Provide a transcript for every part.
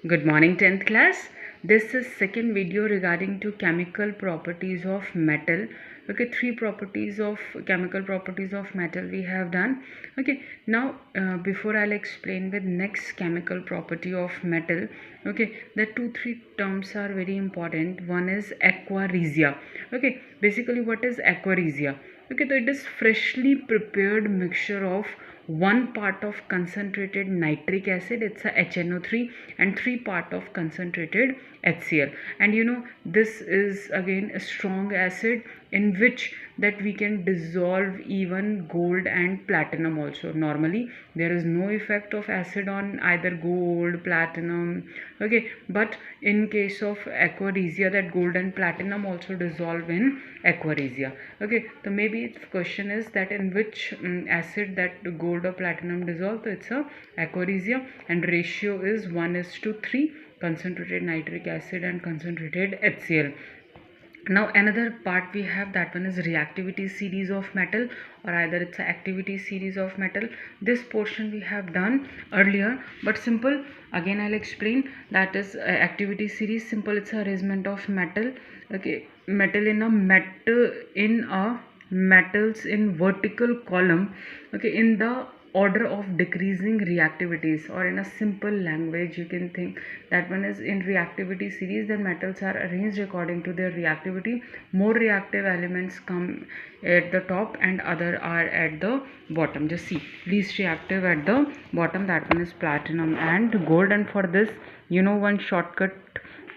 Good morning 10th class. This is second video regarding to chemical properties of metal. Okay, three properties of chemical properties of metal we have done. Okay, now before I'll explain the next chemical property of metal, okay, the three terms are very important. One is aquaresia. Okay, basically what is aquaresia? Okay, so it is freshly prepared mixture of one part of concentrated nitric acid, it's a HNO3, and three part of concentrated HCl. And this is again a strong acid in which that we can dissolve even gold and platinum also. Normally there is no effect of acid on either gold, platinum, okay, but in case of aquaresia, that gold and platinum also dissolve in aquaresia. Okay, so maybe the question is that in which acid that gold or platinum dissolve. So it's a aquaresia, and ratio is 1:3, concentrated nitric acid and concentrated HCl. Now another part we have, that one is reactivity series of metal, or either it's a activity series of metal. This portion we have done earlier, but simple, again I'll explain. That is activity series. Simple, it's a arrangement of metal, okay, metal in a metals in vertical column, okay, in the order of decreasing reactivities, or in a simple language you can think that one is in reactivity series. The metals are arranged according to their reactivity. More reactive elements come at the top and other are at the bottom. Just see, least reactive at the bottom, that one is platinum and gold. And for this, one shortcut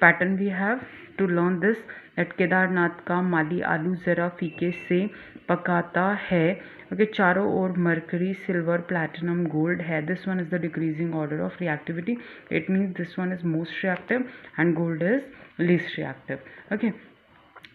pattern we have to learn this, that Kedarnath का माली आलू ज़रा फीके से पकाता है. Okay, चारों ओर mercury, silver, platinum, gold है. This one is the decreasing order of reactivity. It means this one is most reactive and gold is least reactive. Okay,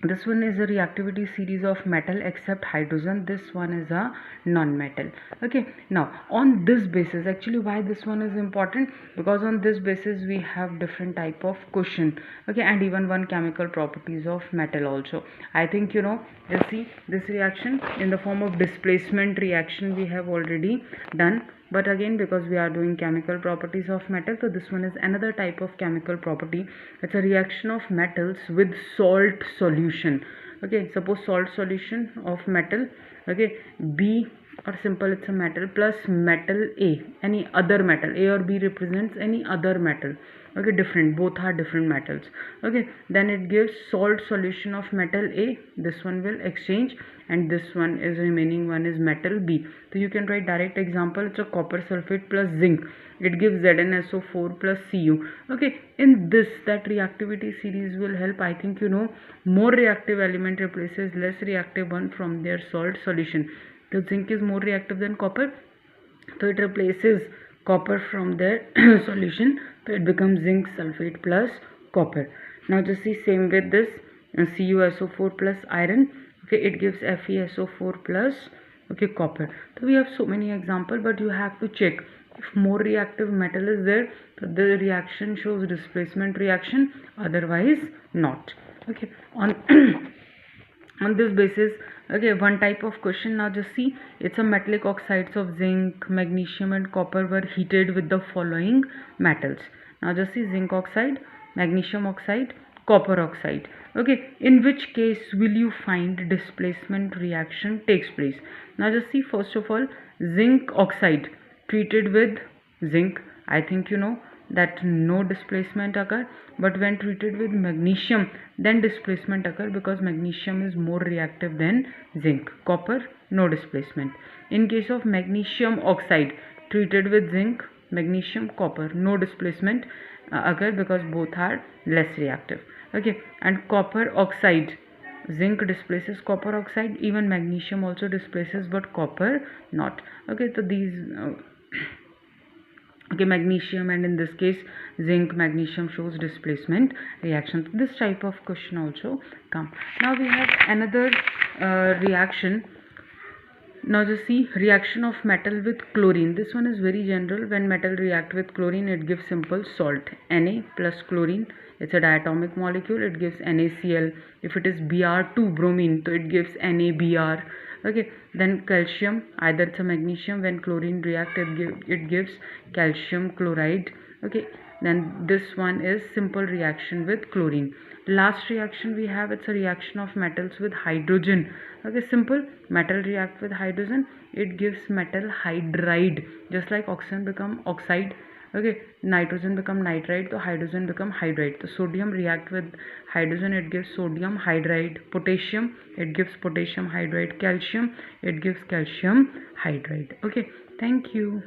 this one is a reactivity series of metal except hydrogen. This one is a non-metal. Okay, now on this basis, actually why this one is important, because on this basis we have different type of question, okay, and even one chemical properties of metal also. I think just see, this reaction in the form of displacement reaction we have already done, but again because we are doing chemical properties of metal, so this one is another type of chemical property. It's a reaction of metals with salt solution. Okay, suppose salt solution of metal, okay, B, or simple it's a metal, plus metal A, any other metal. A or B represents any other metal, okay, different, both are different metals. Okay, then it gives salt solution of metal A. This one will exchange, and this one is remaining one is metal B. So you can write direct example. It's a copper sulfate plus zinc. It gives ZnSO4 plus Cu. Okay, in this, that reactivity series will help. I think more reactive element replaces less reactive one from their salt solution. So zinc is more reactive than copper, so it replaces copper from their solution, so it becomes zinc sulfate plus copper. Now just see, same with this CuSO4 plus iron, okay, it gives FeSO4 plus, okay, copper. So we have so many examples, but you have to check if more reactive metal is there, so the reaction shows displacement reaction, otherwise not. Okay, on on this basis, okay, one type of question. Now just see, it's a metallic oxides of zinc, magnesium and copper were heated with the following metals. Now just see, zinc oxide, magnesium oxide, copper oxide. Okay, in which case will you find displacement reaction takes place? Now just see, first of all, zinc oxide treated with zinc, I think that no displacement occur, but when treated with magnesium, then displacement occur, because magnesium is more reactive than zinc. Copper, no displacement. In case of magnesium oxide treated with zinc, magnesium, copper, no displacement occur, because both are less reactive. Okay, and copper oxide, zinc displaces copper oxide, even magnesium also displaces, but copper not. Okay, so these okay, magnesium, and in this case zinc, magnesium shows displacement reaction. This type of question also come. Now we have another reaction. Now just see, reaction of metal with chlorine. This one is very general. When metal react with chlorine, it gives simple salt, Na plus chlorine. It's a diatomic molecule, it gives NaCl. If it is Br2 bromine, so it gives NaBr. Okay, then calcium, either it's a magnesium, when chlorine react, it gives calcium chloride. Okay, Then this one is simple reaction with chlorine. Last reaction we have, it's a reaction of metals with hydrogen. Okay, simple, metal react with hydrogen, it gives metal hydride. Just like oxygen become oxide, okay, nitrogen become nitride, so hydrogen become hydride. So sodium react with hydrogen, it gives sodium hydride. Potassium, it gives potassium hydride. Calcium, it gives calcium hydride. Okay, thank you.